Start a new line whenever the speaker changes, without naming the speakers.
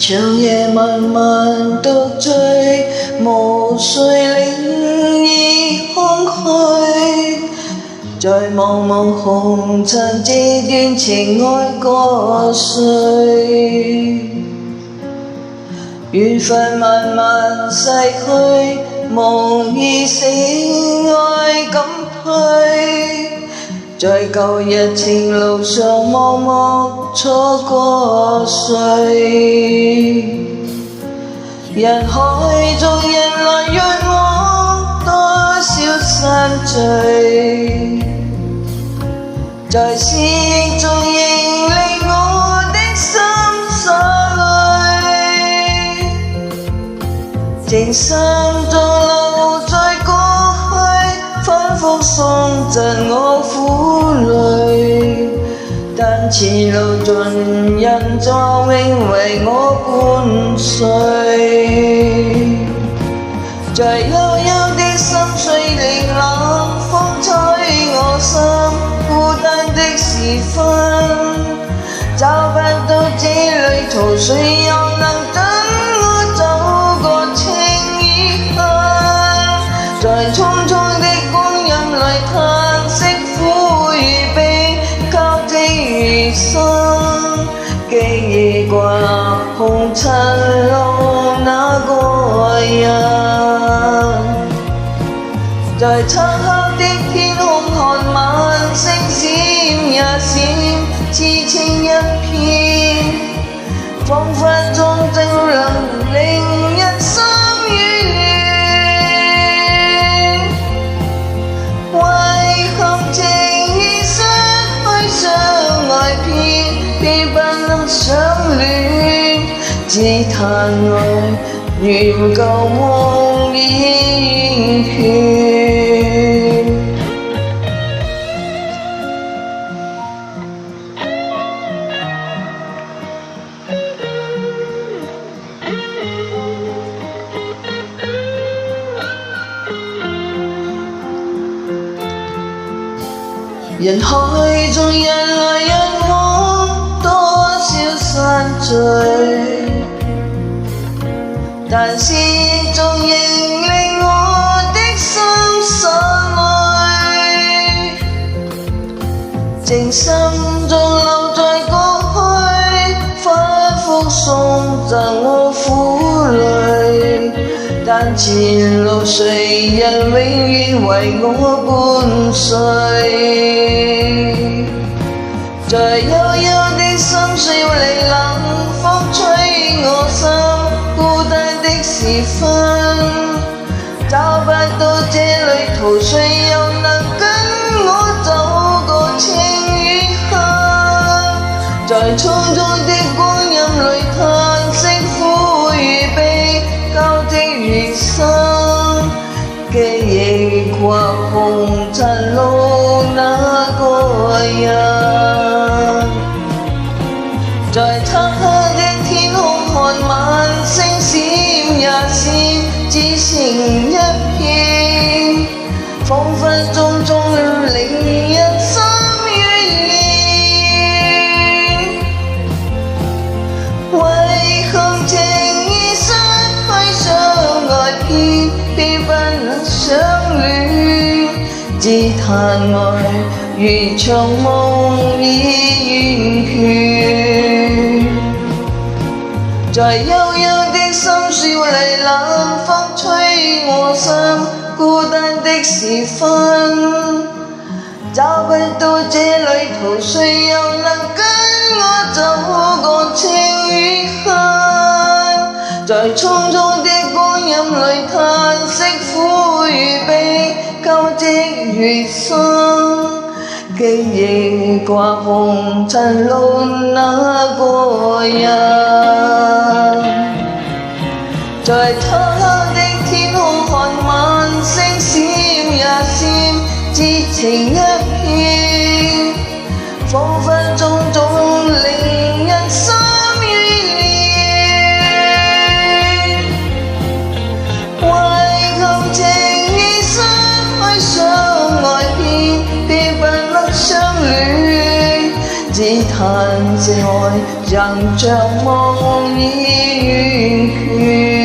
長夜漫漫獨醉，無誰領意空虛。在茫茫紅塵，這段情愛過誰？緣分慢慢逝去，無意醒愛感虛。在舊日情路上默默錯過誰？人海中人來人往，多少散聚。在思憶中仍令我的心灑淚，靜心中留在過去，反覆送贈我苦淚。但前路盡人在永為我伴隨，在幽幽的深邃令冷風吹我心。孤單的時分，找不到這旅途，誰又能等我走過情與恨？在匆匆的光陰裏嘆息苦與悲，交織餘生，記憶掛紅塵路那個人。在漆黑的天空看晚星閃呀閃，痴情一片，彷彿中正能令人心與亂。為何情已失去相愛偏不能相戀？只嘆愛願舊夢已倦。人海中人來人往，多少散聚。但思憶中仍令我的心灑淚，靜心中留在過去，反覆送贈我苦淚。但前路誰人永遠為我伴隨？在幽幽的深邃裡冷風吹我心，孤單的時分，找不到這旅途，誰又能跟我走過情與恨？在匆匆的光陰裡嘆息苦與悲，交織餘生，記憶掛紅塵路那個人。在漆黑的天空看晚星閃呀閃，只剩一片，彷彿種種令人心與亂。為何情已失去相愛偏不能相戀？只嘆愛如場夢已圓缺。在幽幽的深樹裡冷風吹我心，孤單的時分，找不到這旅途，誰又能跟我走過情與恨？在匆匆的光陰裡嘆息苦與悲，交織餘生，記憶掛紅塵路那個人。在漆黑的天空看晚星閃呀閃，只情一片，彷彿種種令人心與亂。為何情已失去相愛偏不能相戀？只只嘆這愛仍像夢已遠。